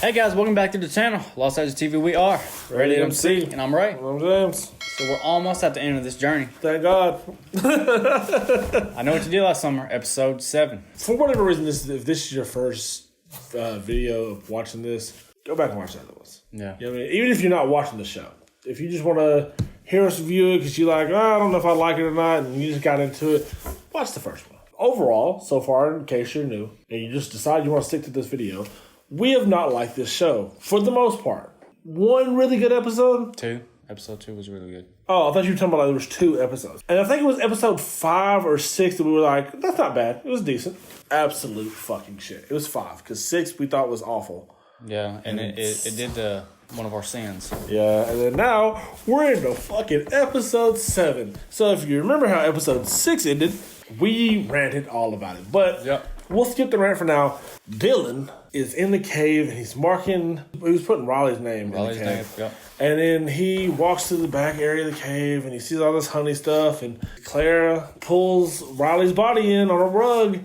Hey guys, welcome back to the channel. Los Angeles TV, we are Ready MC, and I'm Ray. I'm James. So we're almost at the end of this journey. Thank God. I know what you did last summer, episode 7. For whatever reason, if this is your first video of watching this, go back and watch the other ones. Yeah. You know what I mean? Even if you're not watching the show. If you just want to hear us review it because you're like, I don't know if I like it or not, and you just got into it, watch the first one. Overall, so far, in case you're new, and you just decide you want to stick to this video, we have not liked this show, for the most part. One really good episode. 2. Episode 2 was really good. Oh, I thought you were talking about there was 2 episodes. And I think it was episode 5 or 6 that we were like, that's not bad. It was decent. Absolute fucking shit. It was 5, because 6 we thought was awful. Yeah, and it did one of our sins. Yeah, and then now we're into fucking episode 7. So if you remember how episode 6 ended, we ranted all about it. But we'll skip the rant for now. Dylan is in the cave and he's marking, he was putting Riley's name in the cave. Yep. And then he walks to the back area of the cave and he sees all this honey stuff, and Clara pulls Riley's body in on a rug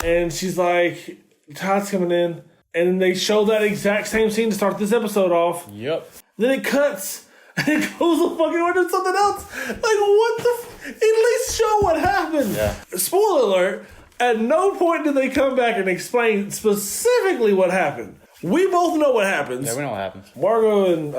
and she's like, Todd's coming in. And then they show that exact same scene to start this episode off. Yep. Then it cuts and it goes to fucking on to something else. Like, what the at least show what happened. Yeah. Spoiler alert. At no point did they come back and explain specifically what happened. We both know what happens. Yeah, we know what happens. Margot and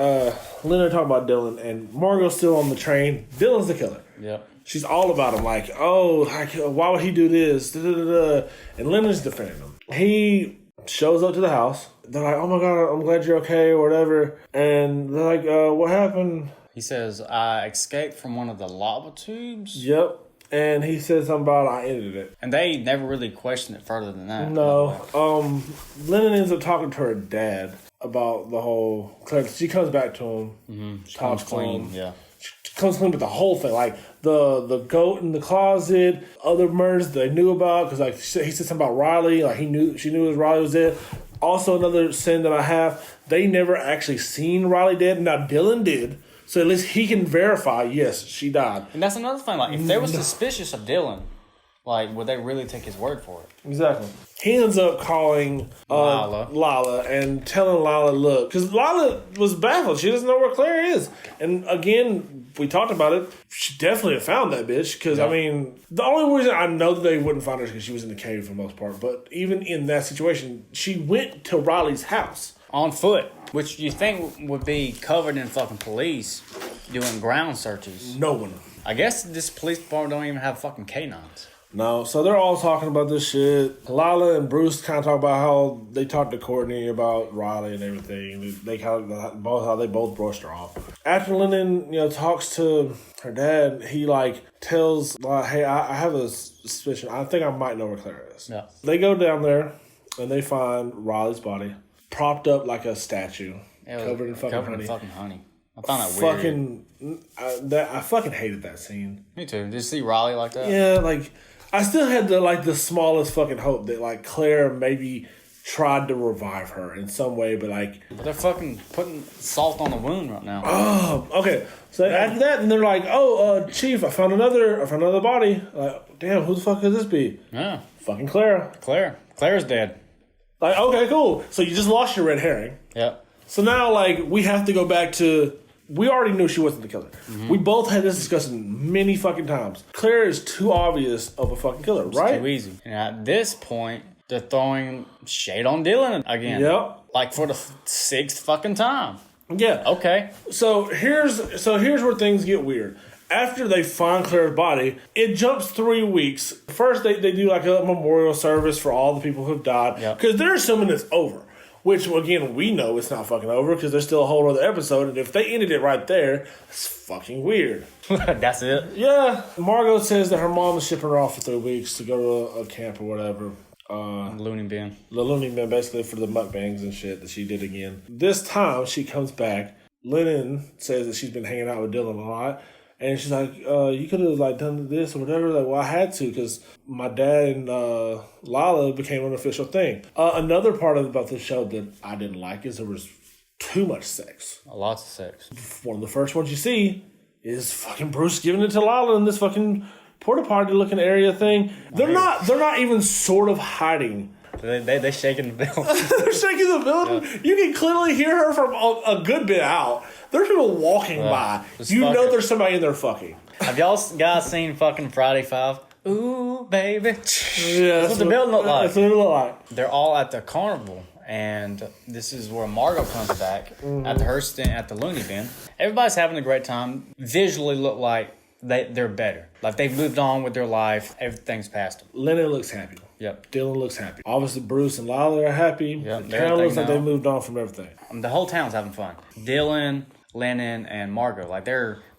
Lynn are talking about Dylan, and Margot's still on the train. Dylan's the killer. Yep. She's all about him, like, why would he do this? Da, da, da, da. And Leonard's defending him. He shows up to the house. They're like, oh my God, I'm glad you're okay, or whatever. And they're like, what happened? He says, I escaped from one of the lava tubes. Yep. And he said something about I ended it. And they never really questioned it further than that. No. Lennon ends up talking to her dad about the whole... She comes back to him. Mm-hmm. She comes clean, yeah. She comes clean with the whole thing. Like, the goat in the closet, other murders they knew about. Because, like, he said something about Riley. Like, she knew it was Riley was dead. Also, another sin that I have, they never actually seen Riley dead. Now, Dylan did. So at least he can verify, yes, she died. And that's another thing. Like, if they were suspicious of Dylan, like, would they really take his word for it? Exactly. He ends up calling Lala and telling Lala, look, because Lala was baffled. She doesn't know where Claire is. And again, we talked about it. She definitely found that bitch. Because, I mean, the only reason I know that they wouldn't find her is because she was in the cave for the most part. But even in that situation, she went to Riley's house. On foot, which you think would be covered in fucking police doing ground searches. No one. I guess this police department don't even have fucking canines. No, so they're all talking about this shit. Lala and Bruce kind of talk about how they talked to Courtney about Riley and everything. They kind of how they both brushed her off. After Lennon, talks to her dad, he tells, hey, I have a suspicion. I think I might know where Claire is. Yeah. They go down there and they find Riley's body propped up like a statue, covered in fucking honey. I found that weird. I fucking hated that scene. Me too. Did you see Riley like that? Yeah, I still had the smallest fucking hope that Claire maybe tried to revive her in some way, but they're fucking putting salt on the wound right now. Oh, okay. So after that, and they're like, Chief, I found another body. Like, damn, who the fuck could this be? Yeah, fucking Claire. Claire's dead. Like, okay, cool. So you just lost your red herring. Yep. So now, we have to go back to... We already knew she wasn't the killer. Mm-hmm. We both had this discussion many fucking times. Claire is too obvious of a fucking killer, right? Too easy. And at this point, they're throwing shade on Dylan again. Yep. For the 6th fucking time. Yeah. Okay. So here's where things get weird. After they find Claire's body, it jumps 3 weeks. First, they do a memorial service for all the people who've died. Because they're assuming it's over. Which, again, we know it's not fucking over because there's still a whole other episode. And if they ended it right there, it's fucking weird. That's it? Yeah. Margot says that her mom is shipping her off for 3 weeks to go to a camp or whatever. Loony bin. The loony bin, basically, for the mukbangs and shit that she did again. This time, she comes back. Lennon says that she's been hanging out with Dylan a lot. And she's like, you could have done this or whatever. Well, I had to because my dad and Lala became an official thing. Another part about this show that I didn't like is there was too much sex. Lots of sex. One of the first ones you see is fucking Bruce giving it to Lala in this fucking porta potty looking area thing. They're not even sort of hiding They shaking the building. They're shaking the building. Yeah. You can clearly hear her from a good bit out. There's people walking by. You know there's somebody in there fucking. Have y'all guys seen fucking Friday 5? Ooh, baby. Yeah, that's what the building look like. That's what it look like. They're all at the carnival, and this is where Margot comes back after her stint at the Looney Bin. Everybody's having a great time. Visually look like they're better. Like they've moved on with their life. Everything's past them. Lennon looks happy. Yep. Dylan looks happy. Obviously, Bruce and Lila are happy. Yep. It kind of looks like they moved on from everything. The whole town's having fun. Dylan, Lennon, and Margot. Like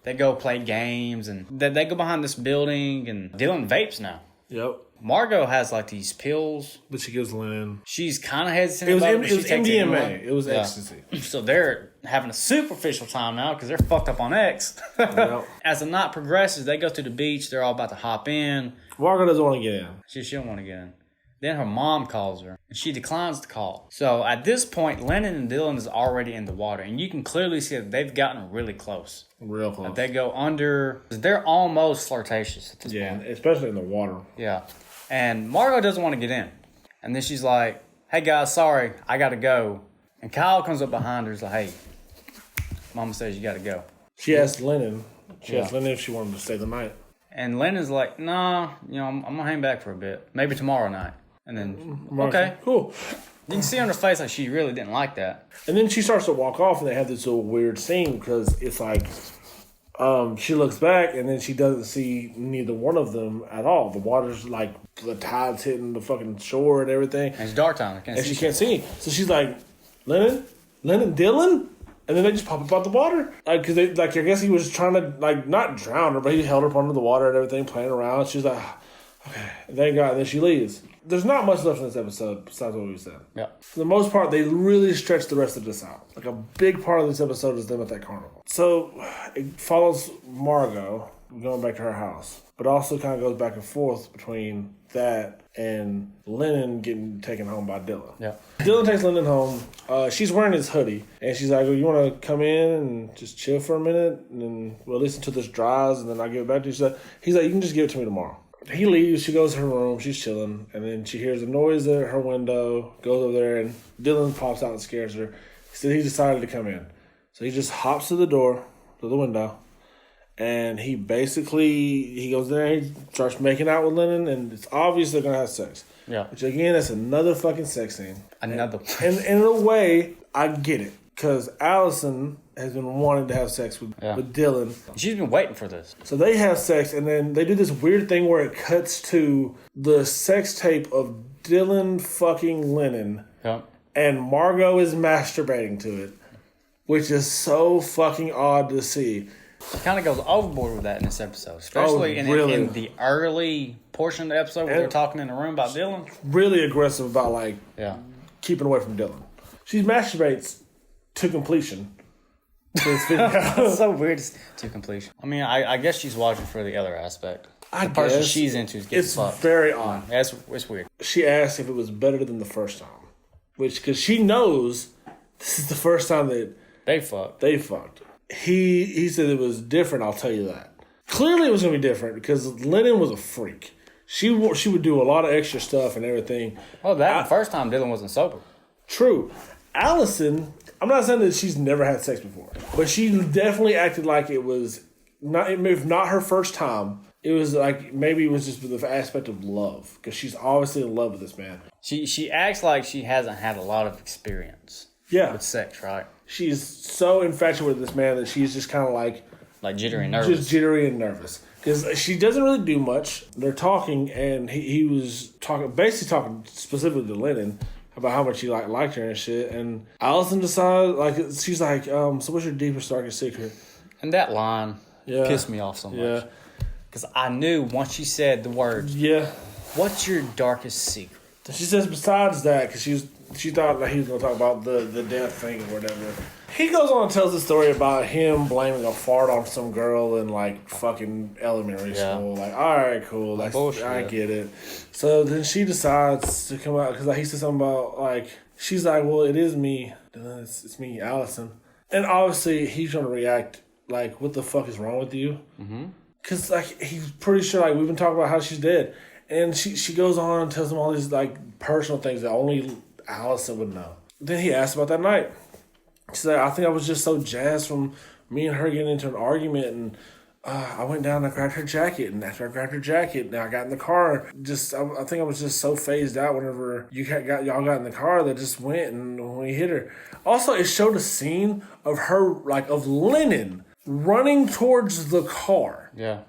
they go play games, and they go behind this building, and Dylan vapes now. Yep. Margot has like these pills that she gives Lennon. She's kind of hesitant. It was MDMA. MDMA. It was ecstasy. So they're having a superficial time now because they're fucked up on X. Yep. As the night progresses, they go to the beach. They're all about to hop in. Margot doesn't want to get in. She don't want to get in. Then her mom calls her, and she declines the call. So at this point, Lennon and Dylan is already in the water, and you can clearly see that they've gotten really close. Real close. Like they go under. They're almost flirtatious at this point. Yeah, especially in the water. Yeah. And Margot doesn't want to get in. And then she's like, hey, guys, sorry, I got to go. And Kyle comes up behind her. He's like, hey, Mama says you got to go. She asked Lennon. If she wanted to stay the night. And Lennon's like, nah, I'm going to hang back for a bit. Maybe tomorrow night. And then, okay. Cool. You can see on her face like she really didn't like that. And then she starts to walk off, and they have this little weird scene because it's like she looks back, and then she doesn't see neither one of them at all. The water's like the tide's hitting the fucking shore and everything. And it's dark time. She can't see. So she's like, Lennon, Dylan? And then they just pop up out the water. Because I guess he was trying to, not drown her, but he held her up under the water and everything, playing around. She's like, okay, thank God. And then she leaves. There's not much left in this episode besides what we said. Yeah. For the most part, they really stretch the rest of this out. Like, a big part of this episode is them at that carnival. So, it follows Margot going back to her house. But also kind of goes back and forth between that and Lennon getting taken home by Dylan. Yeah. Dylan takes Lennon home. She's wearing his hoodie. And she's like, well, you want to come in and just chill for a minute? And then we'll listen to this dries, and then I'll give it back to you. He's like, you can just give it to me tomorrow. He leaves. She goes to her room. She's chilling. And then she hears a noise at her window, goes over there, and Dylan pops out and scares her. He said he decided to come in. So he just hops to the door, to the window, and he goes there and he starts making out with Lennon, and it's obvious they're going to have sex. Yeah. Which, again, that's another fucking sex scene. Another one. And in a way, I get it. Because Allison has been wanting to have sex with Dylan. She's been waiting for this. So they have sex, and then they do this weird thing where it cuts to the sex tape of Dylan fucking Lennon. Yeah. And Margot is masturbating to it. Which is so fucking odd to see. She kind of goes overboard with that in this episode. Especially in the early portion of the episode where they're talking in the room about Dylan. Really aggressive about, keeping away from Dylan. She masturbates to completion. It's so weird to completion. I mean, I guess she's watching for the other aspect. The person she's into is getting fucked. It's very odd. Yeah, it's weird. She asked if it was better than the first time. Because she knows this is the first time that they fucked. He said it was different, I'll tell you that. Clearly it was going to be different because Lennon was a freak. She would do a lot of extra stuff and everything. Well, the first time Dylan wasn't sober. True. Allison, I'm not saying that she's never had sex before, but she definitely acted like it was, if not her first time, it was like maybe it was just the aspect of love because she's obviously in love with this man. She acts like she hasn't had a lot of experience with sex, right? She's so infatuated with this man that she's just kind of like jittery and nervous. Just jittery and nervous. Because she doesn't really do much. They're talking, and he was basically talking specifically to Lennon about how much he liked her and shit. And Allison decides, she's like, so what's your deepest, darkest secret? And that line pissed me off so much. Because I knew once she said the words, what's your darkest secret? She says besides that, because she thought that he was going to talk about the death thing or whatever. He goes on and tells the story about him blaming a fart on some girl in fucking elementary school. All right, cool. I get it. So then she decides to come out because he said something about she's like, well, it is me. It's me, Allison. And obviously he's going to react what the fuck is wrong with you? Because he's pretty sure we've been talking about how she's dead. And she goes on and tells him all these like personal things that only Allison would know. Then he asked about that night. She said, I think I was just so jazzed from me and her getting into an argument, and I went down and I grabbed her jacket, and after I grabbed her jacket, now I got in the car. I think I was just so phased out whenever y'all got in the car that just went, and when we hit her. Also, it showed a scene of her, like, of Lennon running towards the car. Yeah.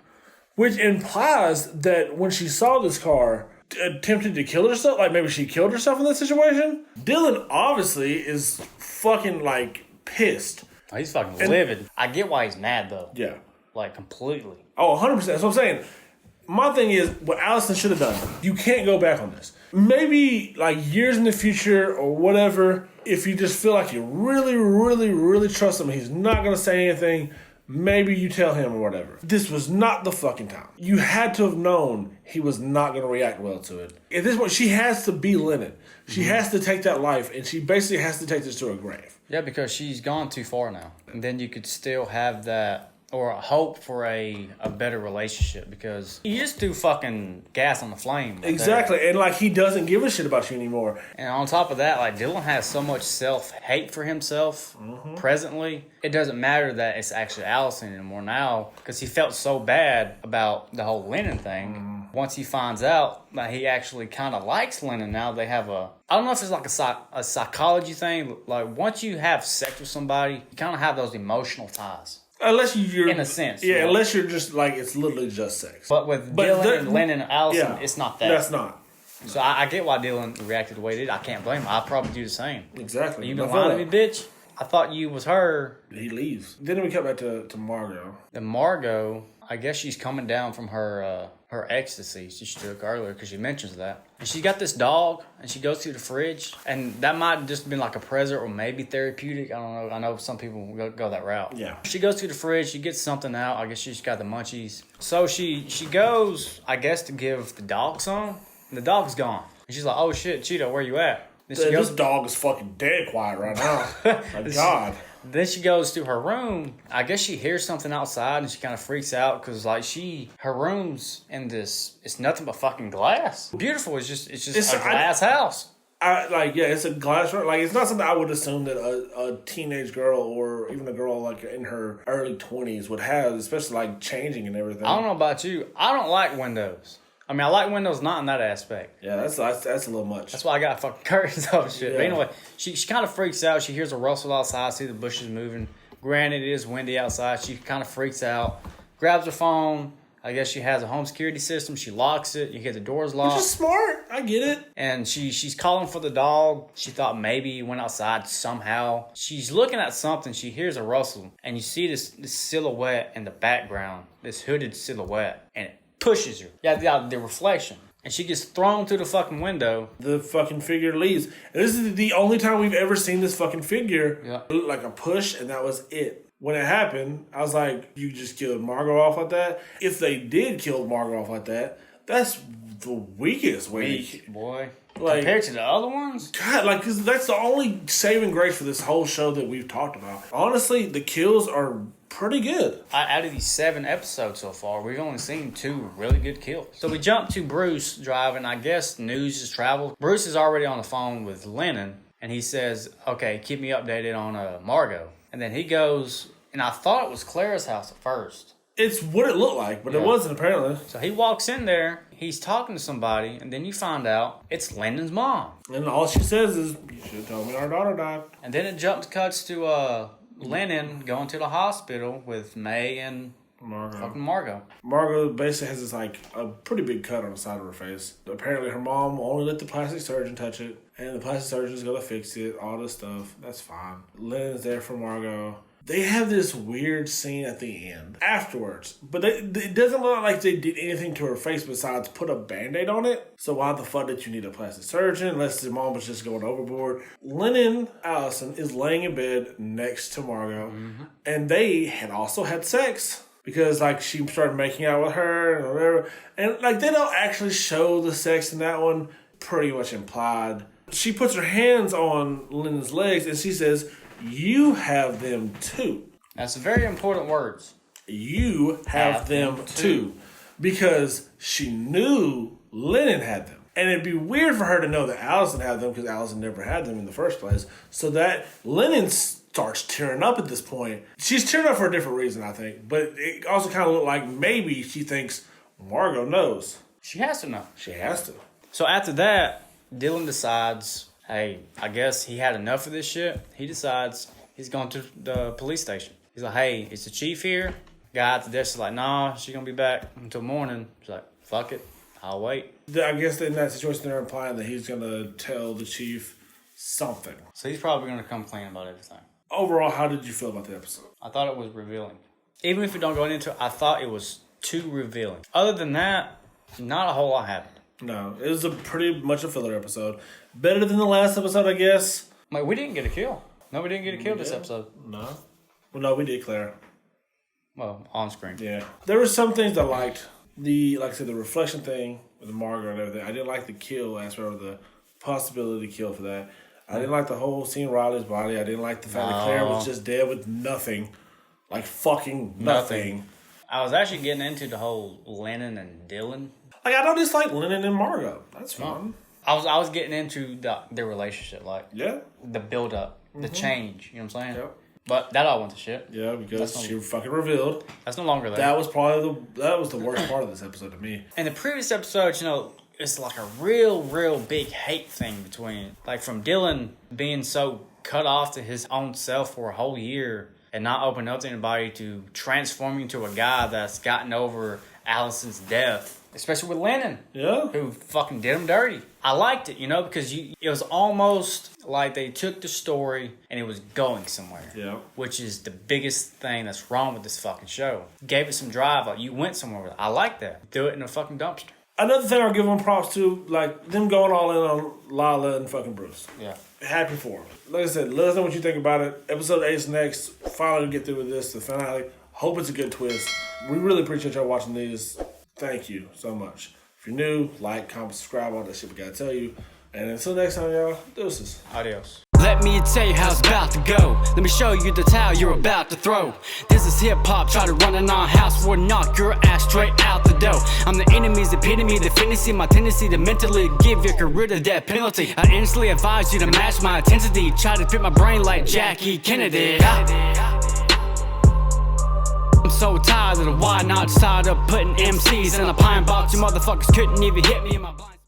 Which implies that when she saw this car, attempted to kill herself, like maybe she killed herself in that situation. Dylan obviously is fucking, like, pissed. Oh, he's fucking livid. I get why he's mad, though. Yeah. Like, completely. Oh, 100%. That's what I'm saying. My thing is, what Allison should have done, you can't go back on this. Maybe, like, years in the future or whatever, if you just feel like you really, really, really trust him, he's not going to say anything, maybe you tell him or whatever. This was not the fucking time. You had to have known he was not going to react well to it. At this point, she has to be Lennon. She has to take that life, and she basically has to take this to her grave. Yeah, because she's gone too far now. And then you could still have that, or hope for a better relationship, because you just do fucking gas on the flame. Exactly. And, like, he doesn't give a shit about you anymore. And on top of that, like, Dylan has so much self-hate for himself presently. It doesn't matter that it's actually Allison anymore now, because he felt so bad about the whole Lennon thing. Once he finds out that he actually kind of likes Lennon now, they have I don't know if it's like a psychology thing. Like, once you have sex with somebody, you kind of have those emotional ties. Unless you're... In a sense. Yeah, unless you're just, like, it's literally just sex. But with Dylan and Lennon and Allison, it's not that. That's not. So I get why Dylan reacted the way he did. I can't blame him. I'd probably do the same. Exactly. You been lying to me, bitch? I thought you was her. He leaves. Then we cut back to Margot. And Margot, I guess she's coming down from her ecstasy she took earlier, because she mentions that. And she got this dog, and she goes to the fridge, and that might have just been like a present or maybe therapeutic. I don't know. I know some people go that route. Yeah. She goes to the fridge, she gets something out. I guess she's got the munchies. So she goes, I guess, to give the dog some, and the dog's gone. And she's like, oh shit, Cheeto, where you at? This dog is fucking dead quiet right now. My God. Then she goes to her room. I guess she hears something outside and she kind of freaks out because, like, her room's in this, it's nothing but fucking glass. Beautiful. It's just a glass house. It's a glass room. Like, it's not something I would assume that a teenage girl or even a girl, like, in her early 20s would have, especially, like, changing and everything. I don't know about you. I don't like windows. I mean, I like windows not in that aspect. Yeah, that's a little much. That's why I got fucking curtains up and shit. Yeah. But anyway, she kind of freaks out. She hears a rustle outside, see the bushes moving. Granted, it is windy outside. She kind of freaks out, grabs her phone. I guess she has a home security system. She locks it. You hear the doors locked. Which is smart. I get it. And she's calling for the dog. She thought maybe he went outside somehow. She's looking at something. She hears a rustle. And you see this silhouette in the background, this hooded silhouette. And it pushes her. Yeah, the reflection. And she gets thrown through the fucking window. The fucking figure leaves. And this is the only time we've ever seen this fucking figure. Yeah. Like a push, and that was it. When it happened, I was like, you just killed Margot off like that? If they did kill Margot off like that, that's the weakest way. Weak, boy. Like, compared to the other ones? God, like, cause that's the only saving grace for this whole show that we've talked about. Honestly, the kills are pretty good. Out of these 7 episodes so far, we've only seen 2 really good kills. So we jump to Bruce driving. I guess news has traveled. Bruce is already on the phone with Lennon, and he says, okay, keep me updated on Margot. And then he goes, and I thought it was Clara's house at first. It's what it looked like, but it wasn't apparently. So he walks in there, he's talking to somebody, and then you find out it's Lennon's mom. And all she says is, you should have told me our daughter died. And then it cuts to Lennon going to the hospital with May and fucking Margot. Margot basically has this, like, a pretty big cut on the side of her face. Apparently her mom only let the plastic surgeon touch it, and the plastic surgeon's gonna fix it, all this stuff. That's fine. Lennon's there for Margot. They have this weird scene at the end afterwards, but it doesn't look like they did anything to her face besides put a Band-Aid on it. So why the fuck did you need a plastic surgeon unless the mom was just going overboard? Lennon Allison is laying in bed next to Margot, and they had also had sex because, like, she started making out with her and whatever. And, like, they don't actually show the sex in that one, pretty much implied. She puts her hands on Lennon's legs and she says, you have them too. That's very important words. You have them too. Because she knew Lennon had them. And it'd be weird for her to know that Allison had them because Allison never had them in the first place. So that Lennon starts tearing up at this point. She's tearing up for a different reason, I think. But it also kind of looked like maybe she thinks Margot knows. She has to know. She has to. So after that, Dylan decides, hey, I guess he had enough of this shit. He decides he's going to the police station. He's like, hey, is the chief here? Guy at the desk is like, nah, she's going to be back until morning. He's like, fuck it. I'll wait. I guess in that situation, they're implying that he's going to tell the chief something. So he's probably going to come clean about everything. Overall, how did you feel about the episode? I thought it was revealing. Even if we don't go into it, I thought it was too revealing. Other than that, not a whole lot happened. No, it was pretty much a filler episode. Better than the last episode, I guess. Like, we didn't get a kill. No, we didn't get a kill this episode. No. Well, no, we did, Claire. Well, on screen. Yeah. There were some things I liked. Like I said, the reflection thing with the Margaret and everything. I didn't like the kill aspect or the possibility to kill for that. I didn't like the whole seeing Riley's body. I didn't like the fact that Claire was just dead with nothing. Like fucking nothing. I was actually getting into the whole Lennon and Dylan. Like, I don't dislike Lennon and Margot. That's fine. I was getting into their relationship, like the build up, the change. You know what I'm saying? Yep. But that all went to shit. Yeah, because she fucking revealed. That's no longer there. That was probably the worst part of this episode to me. In the previous episode, you know, it's like a real big hate thing between, like, from Dylan being so cut off to his own self for a whole year and not open up to anybody, to transforming into a guy that's gotten over Allison's death. Especially with Lennon. Yeah. Who fucking did him dirty. I liked it, you know, because it was almost like they took the story and it was going somewhere. Yeah. Which is the biggest thing that's wrong with this fucking show. Gave it some drive. Like, you went somewhere with it. I like that. Threw it in a fucking dumpster. Another thing I'll give them props to, like, them going all in on Lala and fucking Bruce. Yeah. Happy for them. Like I said, let us know what you think about it. Episode 8 is next. Finally get through with this, the finale. Hope it's a good twist. We really appreciate y'all watching these. Thank you so much. If you're new, like, comment, subscribe, all that shit we gotta tell you. And until next time, y'all, deuces. Adios. Let me tell you how it's about to go. Let me show you the towel you're about to throw. This is hip-hop, try to run in our house, we'll knock your ass straight out the door. I'm the enemy's epitome, the fantasy, my tendency to mentally give your career the death penalty. I instantly advise you to match my intensity, try to fit my brain like Jackie Kennedy. I'm so tired of the why not, tired of putting MCs in a pine box. You motherfuckers couldn't even hit me in my blind.